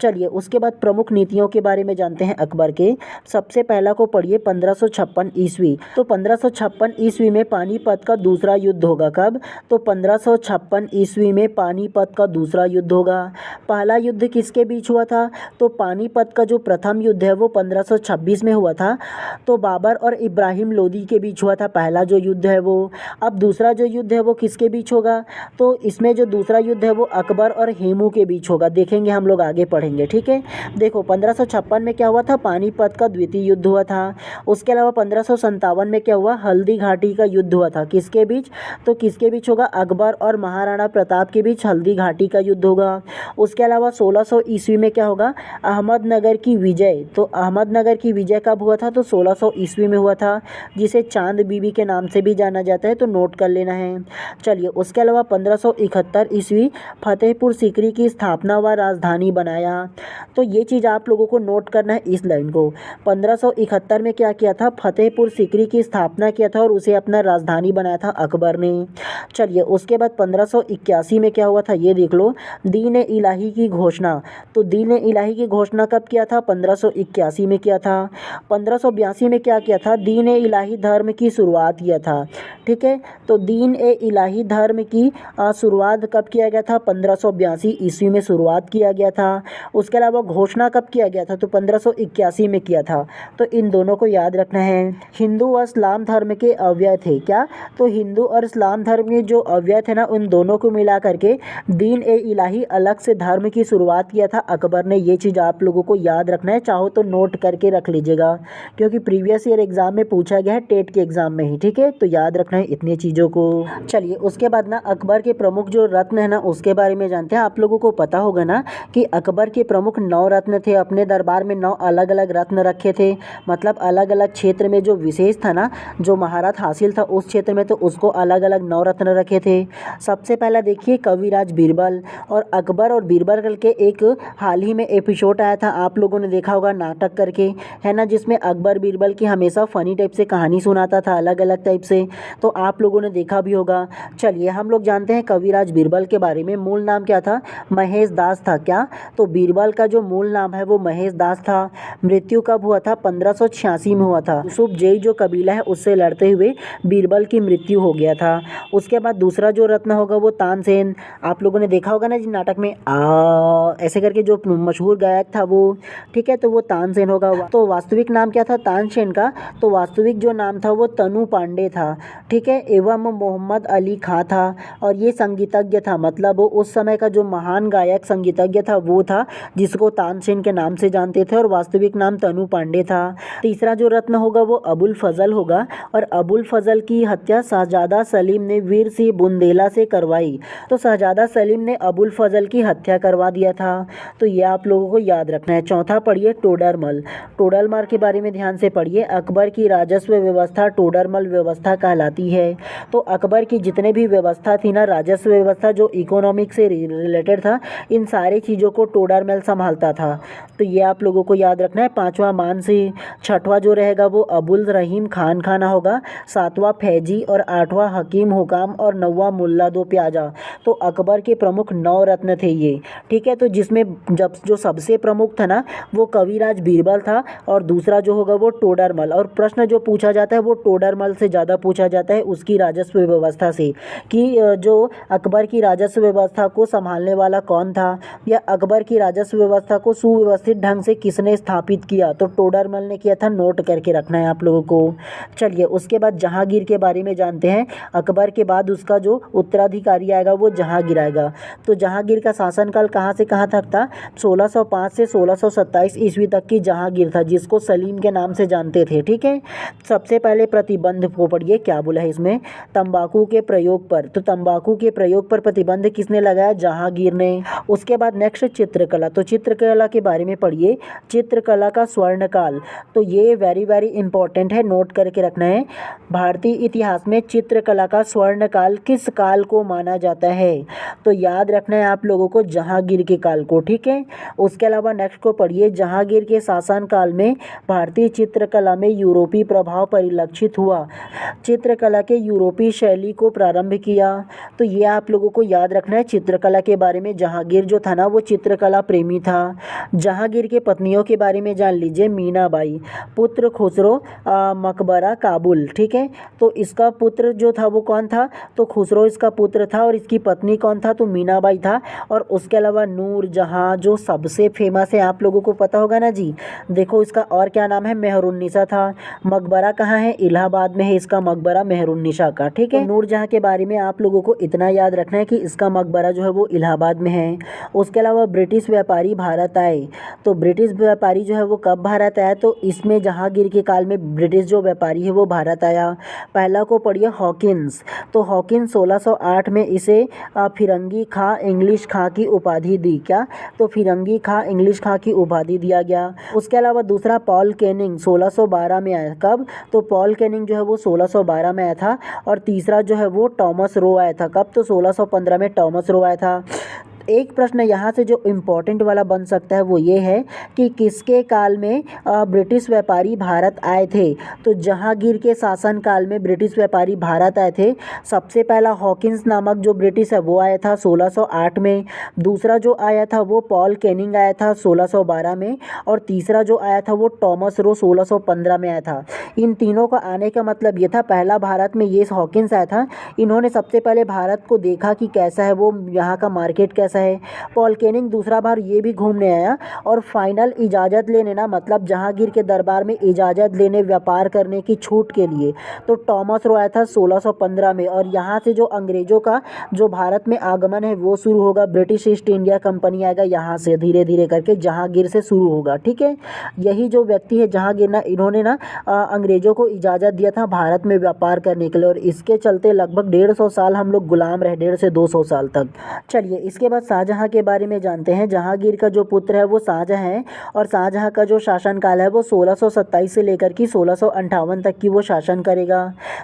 चलिए, उसके बाद प्रमुख नीतियों के बारे में जानते हैं अकबर के। सबसे पहला को पढ़िए, 1556 ईस्वी, तो 1556 ईस्वी में पानीपत का दूसरा युद्ध होगा। कब, तो 1556 ईस्वी में पानीपत का दूसरा युद्ध होगा। पहला युद्ध किसके बीच हुआ था, तो पानीपत का जो प्रथम युद्ध है वो 1526 में हुआ था, तो बाबर और इब्राहिम लोदी के बीच हुआ था पहला जो युद्ध है वो। अब दूसरा जो युद्ध है वो किसके बीच होगा, तो इसमें जो दूसरा युद्ध है वो अकबर और हेमू के बीच होगा, देखेंगे हम लोग आगे पढ़ेंगे। ठीक है, देखो 1556 में क्या हुआ था, पानीपत का द्वितीय युद्ध हुआ था। उसके अलावा 1557 में क्या हुआ, हल्दी घाटी का युद्ध हुआ था, किसके बीच, तो किसके बीच होगा, अकबर और महाराणा प्रताप के बीच हल्दी घाटी का युद्ध होगा। उसके अलावा 1600 ईस्वी में क्या होगा, अहमदनगर की विजय, तो अहमदनगर की विजय कब हुआ था? तो 1600 ईस्वी में हुआ था, जिसे चांद बीबी के नाम से भी जाना जाता है, तो नोट कर लेना है। चलिए, उसके अलावा 1571 ईस्वी फतेहपुर सीकरी की स्थापना व राजधानी बनाया। तो ये चीज़ आप लोगों को नोट करना है इस लाइन को। 1571 में क्या किया था? फतेहपुर सीकरी की स्थापना किया था और उसे अपना राजधानी बनाया था अकबर ने। चलिए, उसके बाद 1581 में क्या हुआ था ये देख लो, दीन ए इलाही की घोषणा। तो दीन ए इलाही की घोषणा कब किया था? 1581 में किया था। 1582 में क्या किया था? दीन ए इलाही धर्म की शुरुआत किया था। ठीक है, तो दीन ए इलाही धर्म की शुरुआत कब किया गया था? 1582 ईस्वी में शुरुआत किया गया था। उसके अलावा घोषणा कब किया गया था? तो 1581 में किया था। तो इन दोनों को याद रखना है। हिंदू व इस्लाम धर्म के अव्यय थे क्या? तो हिंदू और इस्लाम धर्म के जो अव्यय थे ना, उन दोनों को मिला करके दीन ए इलाही अलग से धर्म की शुरुआत किया था अकबर ने। ये चीज़ आप लोगों को याद रखना है, चाहो तो नोट करके रख लीजिएगा, क्योंकि प्रीवियस ईयर एग्जाम में पूछा गया है, टेट के एग्जाम में ही। ठीक है, तो याद रखना है इतनी चीज़ों को। चलिए, उसके बाद ना अकबर के प्रमुख जो रत्न है ना, उसके बारे में जानते हैं। आप लोगों को पता होगा ना कि अकबर के प्रमुख 9 रत्न थे। अपने दरबार में 9 अलग अलग रत्न रखे थे, मतलब अलग अलग क्षेत्र में जो विशेष था ना, जो महारत हासिल था उस क्षेत्र में, तो उसको अलग अलग 9 रत्न रखे थे। सबसे पहला देखिए कविराज बीरबल। और अकबर और बीरबल के एक हाल ही में एपिसोड आया था, आप लोगों ने देखा होगा, नाटक करके, है ना, जिसमें अकबर बीरबल की हमेशा फ़नी टाइप से कहानी सुनाता था, अलग अलग टाइप से, तो आप लोगों ने देखा भी होगा। चलिए, हम लोग जानते हैं कविराज बीरबल के बारे में। मूल नाम क्या था? महेश दास था। क्या? तो बीरबल का जो मूल नाम है वो महेश दास था। मृत्यु कब हुआ था? 1586 में हुआ था। यूसुफ जई जो कबीला है उससे लड़ते हुए बीरबल की मृत्यु हो गया था। उसके बाद दूसरा जो रत्न होगा वो तानसेन। आप लोगों ने देखा होगा ना जी, नाटक में ऐसे करके जो मशहूर गायक था वो। ठीक है, तो वो तानसेन होगा। तो वास्तविक नाम क्या था तानसेन का? तो वास्तविक जो नाम था वो तनु पांडे था। ठीक है, एवं मोहम्मद अली खां था। और ये संगीतज्ञ था, मतलब वो उस समय का जो महान गायक संगीतज्ञ था वो था, जिसको तानसेन के नाम से जानते थे, और वास्तविक नाम तनु पांडे था। तीसरा जो रत्न होगा वो अबुल फजल होगा। और अबुल फजल की हत्या शहजादा सलीम ने वीर सिंह बुंदेला से करवाई। तो शहजादा सलीम ने अबुल फजल की हत्या करवा दिया था। तो ये आप लोगों को याद रखना है। चौथा पढ़िए टोडरमल। टोडरमल के बारे में ध्यान से पढ़िए। अकबर की राजस्व व्यवस्था टोडरमल व्यवस्था कहलाती है। तो अकबर की जितने भी व्यवस्था थी ना, राजस्व व्यवस्था जो इकोनॉमिक से रिलेटेड था, इन सारी चीज़ों को टोडरमल संभालता था। तो ये आप लोगों को याद रखना है। पांचवा मानसिंह। छठवां जो रहेगा वो अबुल रहीम खान खाना होगा। सातवां फैजी। और आठवां हकीम हुकाम। और नौवां मुल्ला दो प्याजा। तो अकबर के प्रमुख 9 रत्न थे ये। ठीक है, तो जिसमें जब जो सबसे प्रमुख था ना वो कविराज बीरबल था, और दूसरा जो होगा वो टोडरमल। और प्रश्न जो पूछा जाता है वो टोडरमल से ज़्यादा पूछा जाता है, उसकी राजस्व व्यवस्था से, कि जो अकबर की राजस्व व्यवस्था को संभालने वाला कौन था, या अकबर की राजस्व व्यवस्था को सुव्यवस्थित ढंग से किसने स्थापित किया। तो टोडरमल ने किया था। नोट करके रखना है आप लोगों को। चलिए, उसके बाद जहांगीर के बारे में जानते हैं। अकबर के बाद उसका जो उत्तराधिकारी आएगा वो जहांगीर आएगा। तो जहांगीर का शासनकाल कहाँ से कहाँ तक था? 1605 से 1627 ईस्वी तक की जहांगीर था, जिसको सलीम के नाम से जानते थे। ठीक है, सबसे पहले प्रतिबंध को पढ़िए, क्या बोला है इसमें? तंबाकू के प्रयोग पर। तो तंबाकू के प्रयोग पर प्रतिबंध किसने लगाया? जहांगीर ने। उसके बाद नेक्स्ट चित्रकला। तो चित्रकला के बारे में पढ़िए। चित्रकला का स्वर्णकाल। तो ये वेरी वेरी इंपॉर्टेंट है, नोट करके रखना है। भारतीय इतिहास में चित्रकला का स्वर्णकाल किस काल को माना जाता है? तो याद रखना है आप लोगों को, जहांगीर के काल को। ठीक है, उसके अलावा नेक्स्ट को पढ़िए। जहांगीर के शासनकाल में भारतीय चित्रकला में यूरोपीय प्रभाव परिलक्षित हुआ। चित्रकला के यूरोपीय शैली को प्रारंभ किया। तो ये आप लोगों को याद रखना है चित्रकला के बारे में। जहांगीर जो था ना वो चित्रकला प्रेमी था। जहांगीर के पत्नियों के बारे में जान लीजिए। मीनाबाई। पुत्र खुसरो, मकबरा काबुल। ठीक है, तो इसका पुत्र जो था वो कौन था? तो खुसरो इसका पुत्र था। और इसकी पत्नी कौन था? तो मीनाबाई था। और उसके अलावा नूर जहाँ जो सबसे फेमस है, आप लोगों को पता होगा ना जी। देखो इसका और क्या नाम है? मेहरुन्निसा था। मकबरा कहाँ है? इलाहाबाद में है इसका मकबरा, मेहरुन्निसा का। ठीक है, तो नूर जहाँ के बारे में आप लोगों को इतना याद रखना है कि इसका मकबरा जो है वो इलाहाबाद में है। उसके अलावा ब्रिटिश व्यापारी भारत आए। तो ब्रिटिश व्यापारी जो है वो कब भारत आया? तो इसमें जहांगीर के काल में ब्रिटिश जो व्यापारी है वो भारत आया। पहला को पढ़िए हॉकिंस। तो हॉकिंस 1608 में इसे फिरंगी खां इंग्लिश खां की उपाधि दी। क्या? तो फिरंगी खां इंग्लिश खां की उपाधि दिया गया। उसके अलावा दूसरा पॉल केनी। कैनिंग 1612 में आया। कब? तो पॉल कैनिंग जो है वो 1612 में आया था। और तीसरा जो है वो टॉमस रो आया था। कब? तो 1615 में टॉमस रो आया था। एक प्रश्न यहाँ से जो इम्पोर्टेंट वाला बन सकता है वो ये है कि किसके काल में ब्रिटिश व्यापारी भारत आए थे। तो जहांगीर के शासनकाल में ब्रिटिश व्यापारी भारत आए थे। सबसे पहला हॉकिंस नामक जो ब्रिटिश है वो आया था 1608 में। दूसरा जो आया था वो पॉल कैनिंग आया था 1612 में। और तीसरा जो आया था वो टॉमस रो 1615 में आया था। इन तीनों का आने का मतलब ये था, पहला भारत में ये हॉकिंस आया था। इन्होंने सबसे पहले भारत को देखा कि कैसा है वो, यहाँ का मार्केट कैसा है। पॉल कैनिंग दूसरा बार ये भी घूमने आया और फाइनल इजाज़त लेने ना, मतलब जहांगीर के दरबार में इजाज़त लेने व्यापार करने की छूट के लिए। तो टॉमस रो आया था 1615 में। और यहाँ से जो अंग्रेज़ों का जो भारत में आगमन है वो शुरू होगा। ब्रिटिश ईस्ट इंडिया कंपनी आएगा, यहाँ से धीरे धीरे करके जहांगीर से शुरू होगा। ठीक है, यही जो व्यक्ति है जहांगीर ना, इन्होंने ना अंग्रेज़ों को इजाज़त दिया था भारत में व्यापार करने के लिए। और इसके चलते लगभग 150 साल हम लोग गुलाम रहे, 150 से 200 साल तक। चलिए इसके बाद शाहजहाँ के बारे में जानते हैं। जहांगीर का जो पुत्र है वो शाहजहाँ है। और शाहजहाँ का जो शासनकाल है वो 1627 से लेकर की 1658 तक की वो शासन करेगा।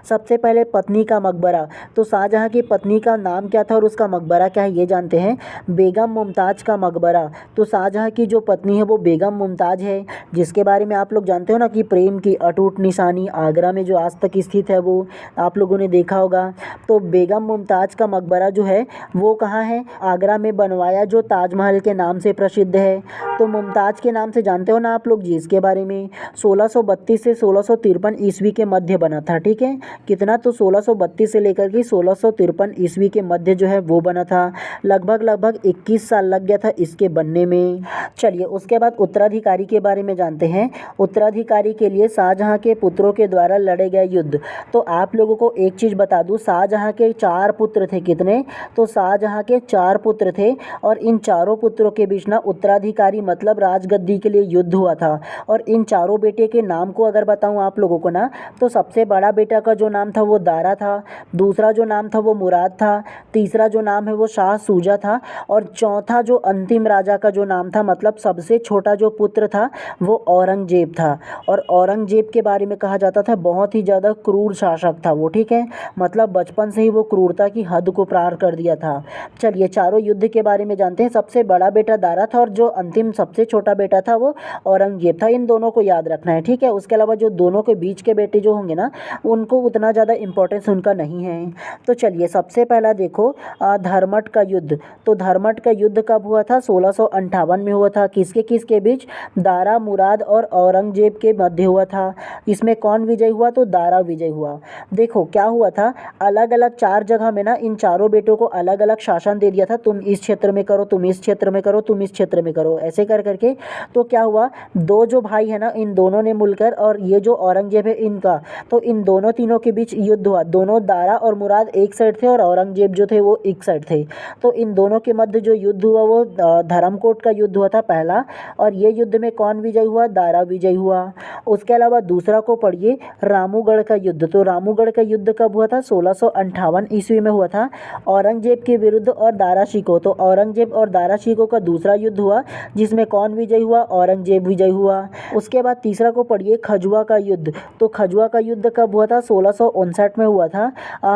सबसे पहले पत्नी का मकबरा। तो शाहजहाँ की पत्नी का नाम क्या था और उसका मकबरा क्या है ये जानते हैं। बेगम मुमताज़ का मकबरा। तो शाहजहाँ की जो पत्नी है वो बेगम मुमताज़ है, जिसके बारे में आप लोग जानते हो ना कि प्रेम की अटूट निशानी आगरा में जो आज तक स्थित है वो आप लोगों ने देखा होगा। तो बेगम मुमताज़ का मकबरा जो है वो कहाँ है? आगरा में बनवाया, जो ताजमहल के नाम से प्रसिद्ध है। तो मुमताज़ के नाम से जानते हो ना आप लोग जी इसके बारे में। 1632 से 1653 ईस्वी के मध्य बना था। ठीक है, कितना? तो 1632 से लेकर के 1653 ईस्वी के मध्य जो है वो बना था। लगभग 21 साल लग गया था इसके बनने में। चलिए उसके बाद उत्तराधिकारी के बारे में जानते हैं। उत्तराधिकारी के लिए शाहजहाँ के पुत्रों के द्वारा लड़े गए युद्ध। तो आप लोगों को एक चीज़ बता दूँ, शाहजहाँ के 4 पुत्र थे। कितने? तो शाहजहाँ के 4 पुत्र थे। और इन चारों पुत्रों के बीच ना उत्तराधिकारी मतलब राजगद्दी के लिए युद्ध हुआ था। और इन चारों बेटे के नाम को अगर बताऊं आप लोगों को ना, तो सबसे बड़ा बेटा का जो नाम था वो दारा था। दूसरा जो नाम था वो मुराद था। तीसरा जो नाम है वो शाह सूजा था। और चौथा जो अंतिम राजा का जो नाम था, मतलब सबसे छोटा जो पुत्र था वो औरंगजेब था। और औरंगजेब के बारे में कहा जाता था बहुत ही ज़्यादा क्रूर शासक था वो। ठीक है, मतलब बचपन से ही वो क्रूरता की हद को पार कर दिया था। चलिए चारों युद्ध के बारे में जानते हैं। सबसे बड़ा बेटा दारा था और जो अंतिम सबसे छोटा बेटा था वो औरंगजेब था। इन दोनों को याद रखना है। ठीक है, उसके अलावा जो दोनों के बीच के बेटे जो होंगे ना, उनको उतना ज़्यादा इंपॉर्टेंस उनका नहीं है। तो चलिए सबसे पहला देखो धर्मट का युद्ध। तो धर्मट का युद्ध कब हुआ था? 1658 में हुआ था। किसके किसके बीच? दारा, मुराद और औरंगजेब के मध्य हुआ था। इसमें कौन विजय हुआ? तो दारा विजय हुआ। देखो क्या हुआ था, अलग अलग 4 जगह में ना इन चारों बेटों को अलग अलग शासन दे दिया था। तुम इस क्षेत्र में करो, तुम इस क्षेत्र में करो, तुम इस क्षेत्र में करो, ऐसे कर करके। तो क्या हुआ, 2 जो भाई है ना, इन दोनों ने मिलकर, और ये जो औरंगजेब है इनका, तो इन दोनों तीनों के बीच युद्ध हुआ। दोनों दारा और मुराद एक साइड थे और औरंगजेब जो थे वो एक साइड थे। तो इन दोनों के मध्य जो युद्ध हुआ वो धर्मकोट का युद्ध हुआ था पहला। और ये युद्ध में कौन विजय हुआ? दारा विजय हुआ। उसके अलावा दूसरा को पढ़िए, रामूगढ़ का युद्ध। तो रामूगढ़ का युद्ध कब हुआ था? 1658 ईस्वी में हुआ था, औरंगजेब के विरुद्ध और दारा शिकोह। तो औरंगजेब और दारा शिकोह का दूसरा युद्ध हुआ, जिसमें कौन विजय हुआ? औरंगजेब विजय हुआ। उसके बाद तीसरा को पढ़िए, खजुआ का युद्ध। तो खजुआ का युद्ध कब हुआ था? 1659 में हुआ था,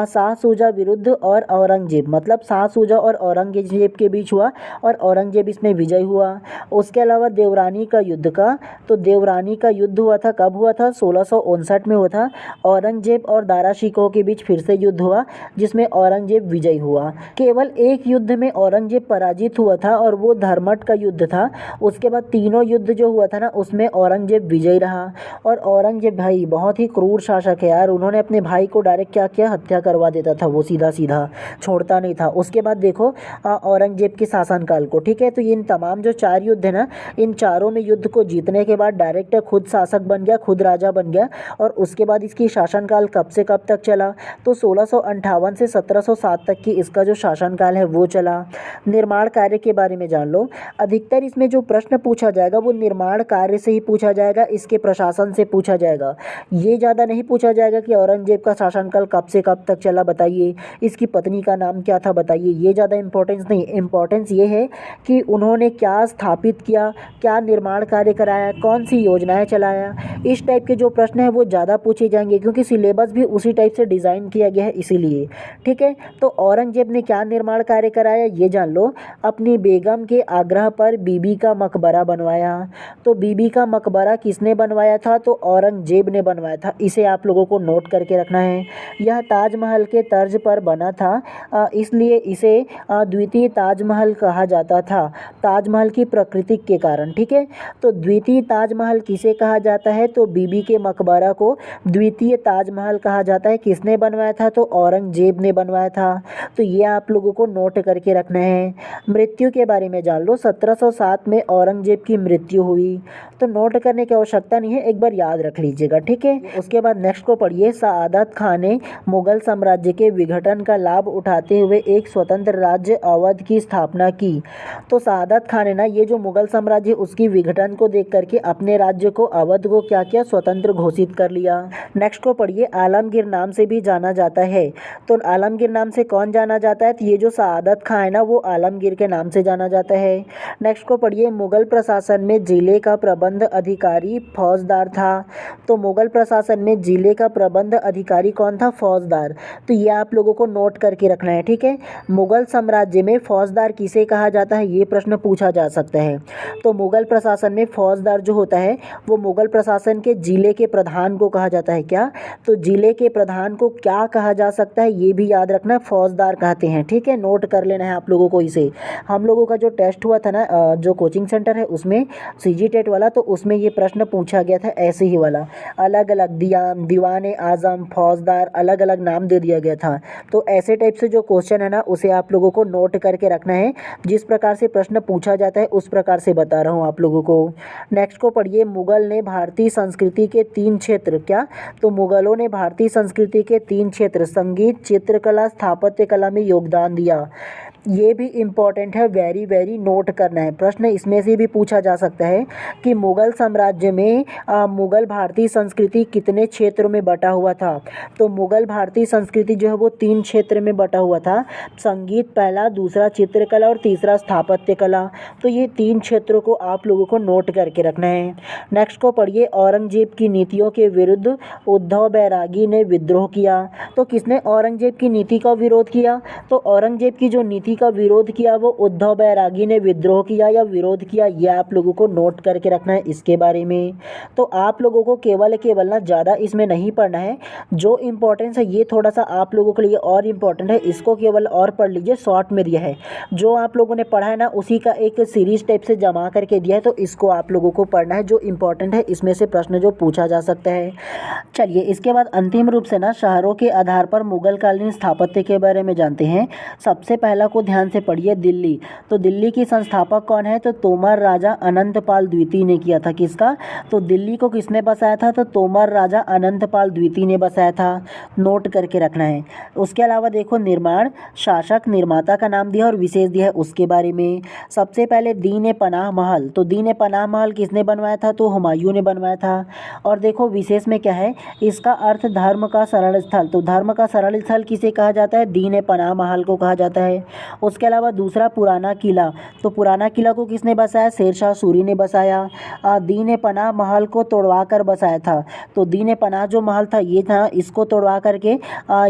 शाह सूजा विरुद्ध और औरंगजेब, मतलब शाह सूजा और औरंगजेब के बीच हुआ और औरंगजेब इसमें विजय हुआ। उसके अलावा देवरानी का युद्ध का, तो देवरानी का युद्ध हुआ था, कब हुआ था? 1659 में हुआ था। औरंगजेब और दारा शिकोह के बीच फिर से युद्ध हुआ, जिसमें औरंगजेब विजय हुआ। केवल एक युद्ध में औरंगजेब पराजित हुआ था और वो धर्मट का युद्ध था। उसके बाद तीनों युद्ध जो हुआ था ना, उसमें औरंगजेब विजयी रहा। और औरंगजेब भाई बहुत ही क्रूर शासक है यार। उन्होंने अपने भाई को डायरेक्ट क्या किया? हत्या करवा देता था वो, सीधा सीधा छोड़ता नहीं था। उसके बाद देखो औरंगजेब के शासनकाल को। ठीक है, तो इन तमाम जो 4 युद्ध है ना, इन चारों में युद्ध को जीतने के बाद डायरेक्ट खुद शासक बन गया, खुद राजा बन गया। और उसके बाद इसकी शासनकाल कब से कब तक चला? तो 1658 से 1707 तक की इसका जो शासनकाल है वो चला। निर्माण कार्य के बारे में जान लो। अधिकतर इसमें जो प्रश्न पूछा जाएगा वो निर्माण कार्य से ही पूछा जाएगा, इसके प्रशासन से पूछा जाएगा। ये ज़्यादा नहीं पूछा जाएगा कि औरंगजेब का शासनकाल कब से कब तक चला बताइए, इसकी पत्नी का नाम क्या था बताइए, ये ज़्यादा इंपॉर्टेंस नहीं। इंपॉर्टेंस ये है कि उन्होंने क्या स्थापित किया, क्या निर्माण कार्य कराया, कौन सी योजनाएं चलाया। इस टाइप के जो प्रश्न हैं वो ज़्यादा पूछे जाएंगे, क्योंकि सिलेबस भी उसी टाइप से डिज़ाइन किया गया है इसीलिए। ठीक है, तो औरंगजेब ने क्या निर्माण कार्य कराया ये जान लो। अपनी बेगम के आग्रह पर बीबी का मकबरा बनवाया। तो बीबी का मकबरा किसने बनवाया था? तो औरंगजेब ने बनवाया था। इसे आप लोगों को नोट करके रखना है। यह ताजमहल के तर्ज पर बना था, इसलिए इसे द्वितीय ताजमहल कहा जाता था, ताजमहल की प्रकृति के कारण। ठीक है, तो द्वितीय ताजमहल किसे कहा जाता है? तो बीबी के मकबरा को द्वितीय ताजमहल कहा जाता है। किसने बनवाया था? तो औरंगजेब ने बनवाया था। तो ये आप लोगों को नोट करके रखना है। मृत्यु के बारे में जान लो। 1707 में औरंगजेब की मृत्यु हुई। तो नोट करने की आवश्यकता नहीं है, एक बार याद रख लीजिएगा। ठीक है, उसके बाद नेक्स्ट को पढ़िए। सआदत खान ने मुगल साम्राज्य के विघटन का लाभ उठाते हुए एक स्वतंत्र राज्य अवध की स्थापना की। तो सआदत खान ने ना ये जो मुगल साम्राज्य उसकी विघटन को देख करके अपने राज्य को अवध को क्या किया? स्वतंत्र घोषित कर लिया। नेक्स्ट को पढ़िए। आलमगीर नाम से भी जाना जाता है। तो आलमगीर नाम से कौन जाना जाता है? तो ये जो सआदत खान है ना वो आलमगीर के नाम से जाना जाता है। नेक्स्ट को पढ़िए। मुगल प्रशासन में जिले का प्रबंध अधिकारी फौजदार था। तो मुगल प्रशासन में जिले का प्रबंध अधिकारी कौन था? फौजदार। तो ये आप लोगों को नोट करके रखना है। ठीक है, मुगल साम्राज्य में फौजदार किसे कहा जाता है? ये प्रश्न पूछा जा सकता है। तो मुगल प्रशासन में फौजदार जो होता है वो मुगल प्रशासन के जिले के प्रधान को कहा जाता है। क्या? तो जिले के प्रधान को क्या कहा जा सकता है ये भी याद रखना, फौजदार कहते हैं। ठीक है, नोट कर लेना है आप लोगों को इसे। हम लोगों का जो टेस्ट हुआ था ना, जो कोचिंग सेंटर है उसमें सीजी टेट वाला, तो उसमें ये प्रश्न पूछा गया था ऐसे ही वाला। अलग अलग दीवाने आजम, फौजदार, अलग अलग नाम दे दिया गया था। तो ऐसे टाइप से जो क्वेश्चन है ना उसे आप लोगों को नोट करके रखना है। जिस प्रकार से प्रश्न पूछा जाता है उस प्रकार से बता रहा हूँ आप लोगों को। नेक्स्ट को पढ़िए। मुगल ने भारतीय संस्कृति के 3 क्षेत्र, क्या? तो मुगलों ने भारतीय संस्कृति के 3 क्षेत्र संगीत, चित्रकला, स्थापत्य कला में योगदान दिया। ये भी इम्पॉर्टेंट है, वेरी वेरी नोट करना है। प्रश्न इसमें से भी पूछा जा सकता है कि मुगल साम्राज्य में मुगल भारतीय संस्कृति कितने क्षेत्रों में बटा हुआ था? तो मुगल भारतीय संस्कृति जो है वो 3 क्षेत्र में बटा हुआ था। संगीत पहला, दूसरा चित्रकला और तीसरा स्थापत्य कला। तो ये 3 क्षेत्रों को आप लोगों को नोट करके रखना है। नेक्स्ट को पढ़िए। औरंगजेब की नीतियों के विरुद्ध उद्धव बैरागी ने विद्रोह किया। तो किसने औरंगजेब की नीति का विरोध किया? तो औरंगजेब की जो नीति का विरोध किया वो उद्धव बैरागी ने विद्रोह किया या विरोध किया, ये आप लोगों को नोट करके रखना है इसके बारे में। तो आप लोगों को केवल ना ज़्यादा इसमें नहीं पढ़ना है। जो इम्पोर्टेंस है ये थोड़ा सा आप लोगों के लिए और इम्पोर्टेंट है, इसको केवल और पढ़ लीजिए, शॉर्ट में दिया है। जो आप लोगों ने पढ़ा है ना उसी का एक सीरीज टाइप से जमा करके दिया है, तो इसको आप लोगों को पढ़ना है। जो इम्पोर्टेंट है इसमें से प्रश्न जो पूछा जा सकता है। चलिए इसके बाद अंतिम रूप से ना शहरों के आधार पर मुगल कालीन स्थापत्य के बारे में जानते हैं। सबसे पहला को ध्यान से पढ़िए, दिल्ली। तो दिल्ली की संस्थापक कौन है? तो तोमर राजा अनंतपाल द्वितीय ने किया था। किसका? तो दिल्ली को किसने बसाया था? तो तोमर राजा अनंतपाल द्वितीय ने बसाया था। नोट करके रखना है। उसके अलावा देखो निर्माण, शासक, निर्माता का नाम दिया और विशेष दिया है उसके बारे में। सबसे पहले दीन पनाह महल। तो दीन पनाह महल किसने बनवाया था? तो हुमायूं ने बनवाया था। और देखो विशेष में क्या है, इसका अर्थ धर्म का शरण स्थल। तो धर्म का शरण स्थल किसे कहा जाता है? दीन पनाह महल को कहा जाता है। उसके अलावा दूसरा पुराना किला। तो पुराना किला को किसने बसाया? शेरशाह सूरी ने बसाया। दीन पनाह महल को तोड़वा कर बसाया था। तो दीन पनाह जो महल था ये था, इसको तोड़वा करके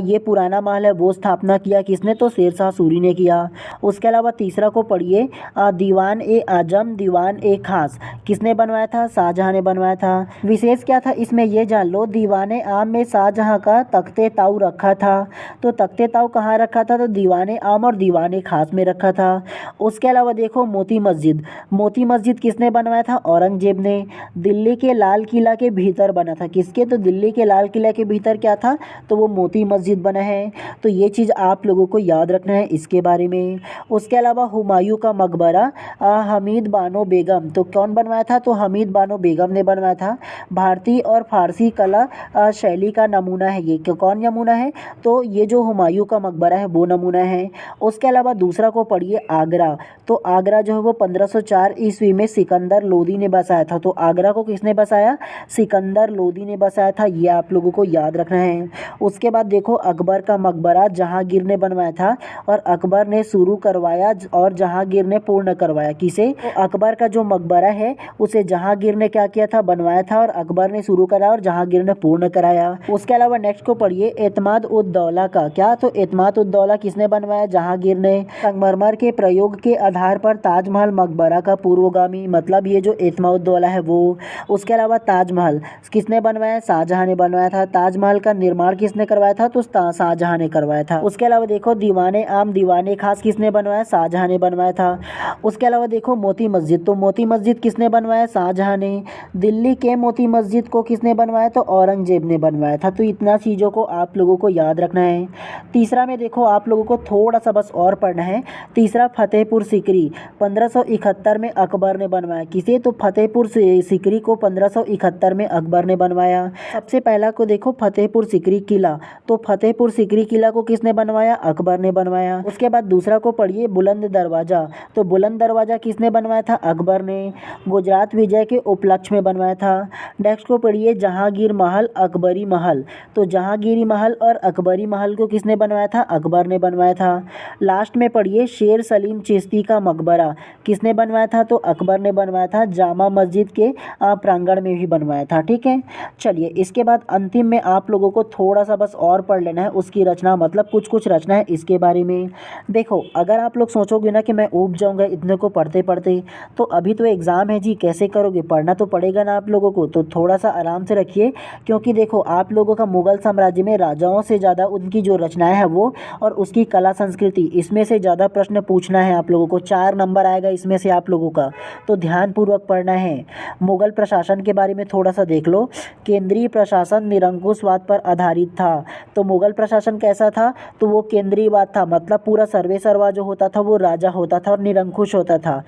ये पुराना महल है वो स्थापना किया किसने? तो शेरशाह सूरी ने किया। उसके अलावा तीसरा को पढ़िए, दीवान ए आजम, दीवान ए खास किसने बनवाया था? शाहजहां ने बनवाया था। विशेष क्या था इसमें ये जान लो, दीवान आम में शाहजहां का तख्ते ताऊ रखा था। तो तख्ते ताऊ कहाँ रखा था? तो दीवान आम और दीवान खास में रखा था। उसके अलावा देखो मोती मस्जिद। मोती मस्जिद किसने बनवाया था? औरंगजेब ने। दिल्ली के लाल किला के भीतर बना था। किसके? तो दिल्ली के लाल किला के भीतर क्या था? तो वो मोती मस्जिद बना है। तो ये चीज़ आप लोगों को याद रखना है इसके बारे में। उसके अलावा हुमायूं का मकबरा हमीद बानो बेगम। तो कौन बनवाया था? तो हमीद बानो बेगम ने बनवाया था। भारतीय और फारसी कला शैली का नमूना है ये। कौन नमूना है? तो ये जो हुमायूं का मकबरा है वो नमूना है। उसके अलावा अलावा दूसरा को पढ़िए आगरा। तो आगरा जो है वो 1504 ईस्वी में सिकंदर लोदी ने बसाया था। तो आगरा को किसने बसाया? सिकंदर लोदी ने बसाया था, ये आप लोगों को याद रखना है। उसके बाद देखो अकबर का मकबरा जहांगीर ने बनवाया था और अकबर ने शुरू करवाया और जहांगीर ने पूर्ण करवाया। किसे? तो अकबर का जो मकबरा है उसे जहांगीर ने क्या किया था? बनवाया था, और अकबर ने शुरू करा और जहांगीर ने पूर्ण कराया। उसके अलावा नेक्स्ट को पढ़िए एतमाद उद दौला का। क्या? तो एतमाद उद दौला किसने बनवाया? जहांगीर ने। संगमरमर के प्रयोग के आधार पर ताजमहल मकबरा का पूर्वगामी, मतलब ये जो एतमाद उद दौला है वो। उसके अलावा ताजमहल किसने बनवाया? शाहजहां ने बनवाया था। ताजमहल का निर्माण किसने करवाया था? तो शाहजहां ने करवाया था। उसके अलावा देखो दीवाने आम दीवाने खास किसने बनवाया? शाहजहां ने बनवाया था। उसके अलावा देखो मोती मस्जिद, तो मोती मस्जिद किसने बनवाया? शाहजहां ने। दिल्ली के मोती मस्जिद को किसने बनवाया? तो औरंगजेब ने बनवाया था। तो इतना चीज़ों को आप लोगों को याद रखना है। तीसरा में देखो आप लोगों को थोड़ा सा बस और पढ़ना है। तीसरा फतेहपुर सीकरी 1571 में अकबर ने बनवाया। किसे? तो फतेहपुर सीकरी को 1571 में अकबर ने बनवाया। सबसे पहला को देखो फतेहपुर सीकरी किला, तो फतेहपुर सीकरी किला को किसने बनवाया? अकबर ने बनवाया। उसके बाद दूसरा को पढ़िए बुलंद दरवाज़ा, तो बुलंद दरवाज़ा किसने बनवाया था? अकबर ने। गुजरात विजय के उपलक्ष्य में बनवाया था। नेक्स्ट को पढ़िए जहांगीर महल अकबरी महल, तो जहांगीरी महल और अकबरी महल को किसने बनवाया था? अकबर ने बनवाया था। लास्ट में पढ़िए शेर सलीम चिश्ती का मकबरा किसने बनवाया था? तो अकबर ने बनवाया था। जामा मस्जिद के प्रांगण में भी बनवाया था। ठीक है, चलिए इसके बाद अंतिम में आप लोगों को थोड़ा सा बस और पढ़ लेना है उसकी रचना, मतलब कुछ कुछ रचना है इसके बारे में। देखो अगर आप लोग सोचोगे ना कि मैं ऊब जाऊंगा इतने को पढ़ते पढ़ते, तो अभी तो एग्ज़ाम है जी, कैसे करोगे? पढ़ना तो पड़ेगा ना आप लोगों को, तो थोड़ा सा आराम से रखिए। क्योंकि देखो आप लोगों का मुगल साम्राज्य में राजाओं से ज़्यादा उनकी जो रचनाएं हैं वो और उसकी कला संस्कृति, इसमें से ज़्यादा प्रश्न पूछना है आप लोगों को। 4 नंबर आएगा इसमें से आप लोगों का, तो ध्यानपूर्वक पढ़ना है। मुगल प्रशासन के बारे में थोड़ा सा देख लो। केंद्रीय प्रशासन निरंकुशवाद पर आधारित था। तो मुगल प्रशासन कैसा था? तो वो केंद्रीयवाद था, मतलब पूरा सर्वे सर्वा जो होता था वो राजा होता था और निरंकुश होता था।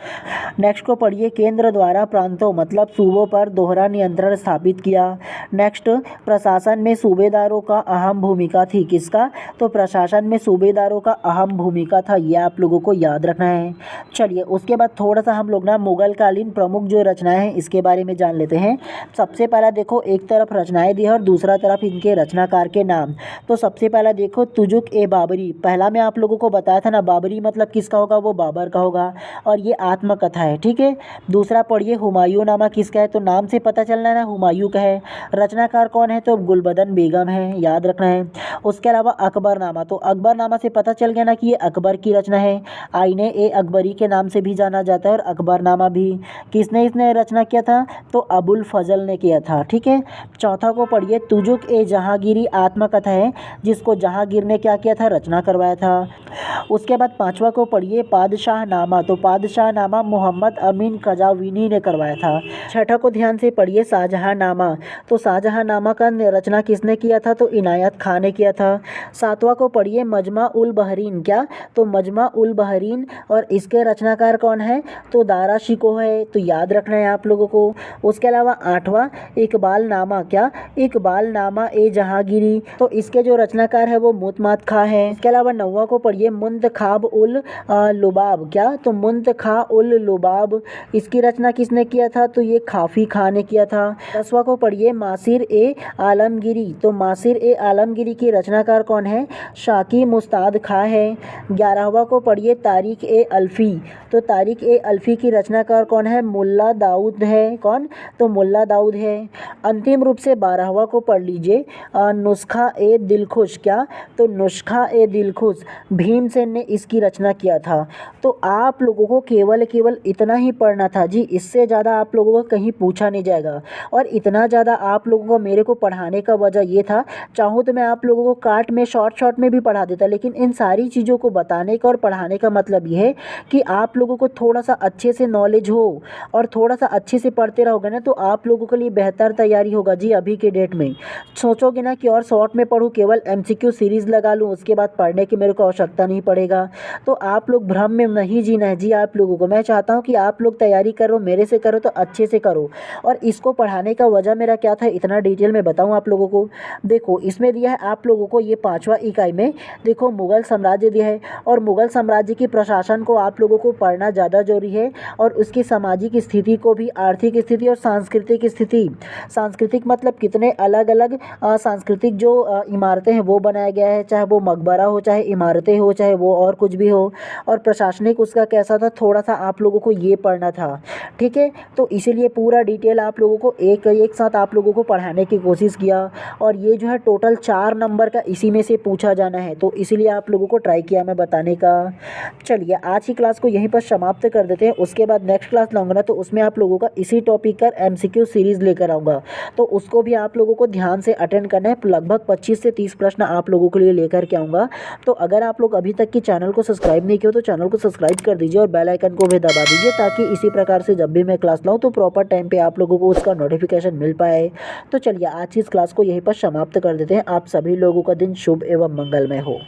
नेक्स्ट को पढ़िए केंद्र द्वारा प्रांतों मतलब सूबों पर दोहरा नियंत्रण स्थापित किया। नेक्स्ट प्रशासन में सूबेदारों का अहम भूमिका थी। किसका? तो प्रशासन में सूबेदारों का अहम भूमिका था, ये आप लोगों को याद रखना है। चलिए उसके बाद थोड़ा सा हम लोग ना मुगल कालीन प्रमुख जो रचनाएं हैं इसके बारे में जान लेते हैं। सबसे पहला देखो एक तरफ रचनाएं दी है और दूसरा तरफ इनके रचनाकार के नाम। तो सबसे पहला देखो तुजुक ए बाबरी, पहला मैं आप लोगों को बताया था ना बाबरी मतलब किसका होगा? वो बाबर का होगा, और ये आत्मकथा है। ठीक है, दूसरा पढ़िए हुमायूं नामा किसका है? तो नाम से पता चलना है ना हुमायूं का है। रचनाकार कौन है? तो गुलबदन बेगम है, याद रखना है। उसके अलावा अकबरनामा, तो अकबरनामा से पता चल गया ना कि ये अकबर की रचना है। आईने ए अकबरी के नाम से भी जाना जाता है और अकबरनामा भी किसने इसने रचना किया था? तो अबुल फजल ने किया था। ठीक है, चौथा को पढ़िए तुजुक ए जहांगीरी आत्मकथा है जिसको जहांगीर ने क्या किया था? रचना करवाया था। उसके बाद पांचवा को पढ़िए पादशाहनामा, तो पादशाहनामा मोहम्मद अमीन कजाविनी ने करवाया था। छठा को ध्यान से पढ़िए शाहजहांनामा, तो शाहजहांनामा का रचना किसने किया था? तो इनायत खान ने किया था। सातवां को पढ़िए मजमा उल बहरीन, क्या? तो मजमा उल बहरीन, और इसके रचनाकार कौन है? तो दारा शिकोह है, तो याद रखना है आप लोगों को। उसके अलावा आठवां इकबाल नामा, क्या? इकबाल नामा ए जहांगीरी, तो इसके जो रचनाकार है वो मुतमाद खां है। इसके अलावा नौवां को पढ़िए मुंतखाब उल लुबाब, क्या? तो मुंतखा उल लुबाब, इसकी रचना किसने किया था? तो ये काफी खान ने किया था। 10वां को पढ़िए मासिर ए आलमगिरी, तो मासिर ए आलमगिरी की रचनाकार कौन है? शाकी मुस्ताद खां है। 11वां को पढ़िए तारिक ए अल्फी, तो तारिक ए अल्फी की रचनाकार कौन है? मुल्ला दाऊद है। कौन? तो मुल्ला दाऊद है। अंतिम रूप से 12वां को पढ़ लीजिए नुस्खा ए दिलखुश, क्या? तो नुस्खा ए दिलखुश भीमसेन ने इसकी रचना किया था। तो आप लोगों को केवल इतना ही पढ़ना था जी, इससे ज़्यादा आप लोगों को कहीं पूछा नहीं जाएगा। और इतना ज़्यादा आप लोगों को मेरे को पढ़ाने का वजह ये था, चाहूँ तो मैं आप लोगों को काट में शॉर्ट में भी पढ़ा देता, लेकिन इन सारी चीज़ों को बताने का और पढ़ाने का मतलब ये है कि आप लोगों को थोड़ा सा अच्छे से नॉलेज हो और थोड़ा सा अच्छे से पढ़ते रहोगे ना तो आप लोगों के लिए बेहतर तैयारी होगा जी। अभी के डेट में सोचोगे ना कि और शॉर्ट में पढ़ूँ, केवल MCQ सीरीज़ लगा लूँ, उसके बाद पढ़ने की मेरे को आवश्यकता नहीं पड़ेगा, तो आप लोग भ्रम में नहीं जीना है जी आप लोगों को। मैं चाहता हूँ कि आप लोग तैयारी करो, मेरे से करो तो अच्छे से करो। और इसको पढ़ाने का वजह मेरा क्या था इतना डिटेल में बताऊँ आप लोगों को। देखो इसमें दिया है आप लोगों को ये 5वां इकाई में, देखो मुगल साम्राज्य दिया है और मुग़ल साम्राज्य की प्रशासन को आप लोगों को पढ़ना ज़्यादा ज़रूरी है, और उसकी सामाजिक स्थिति को भी, आर्थिक स्थिति और सांस्कृतिक स्थिति। सांस्कृतिक मतलब कितने अलग अलग सांस्कृतिक जो इमारतें हैं वो बनाया गया है, चाहे वो मकबरा हो, चाहे इमारतें हो, चाहे वो और कुछ भी हो, और प्रशासनिक उसका कैसा था, थोड़ा सा आप लोगों को ये पढ़ना था। ठीक है, तो इसीलिए पूरा डिटेल आप लोगों को एक एक साथ आप लोगों को पढ़ाने की कोशिश किया, और ये जो है टोटल 4 नंबर का इसी में से पूछा जाना है, तो इसीलिए आप लोगों को ट्राई किया मैं बताने का। चलिए आज की क्लास को यहीं पर समाप्त कर देते हैं। उसके बाद नेक्स्ट क्लास लाऊंगा ना, तो उसमें आप लोगों का इसी टॉपिक का MCQ सीरीज़ लेकर आऊँगा, तो उसको भी आप लोगों को ध्यान से अटेंड करना है। लगभग 25 से 30 प्रश्न आप लोगों के लिए लेकर के आऊँगा। तो अगर आप लोग अभी तक की चैनल को सब्सक्राइब नहीं किया हो तो चैनल को सब्सक्राइब कर दीजिए और बेल आइकन को भी दबा दीजिए, ताकि इसी प्रकार से जब भी मैं क्लास लाऊँ तो प्रॉपर टाइम पे आप लोगों को उसका नोटिफिकेशन मिल पाए। तो चलिए आज की इस क्लास को यहीं पर समाप्त कर देते हैं। आप सभी लोगों का दिन शुभ एवं मंगलमय हो।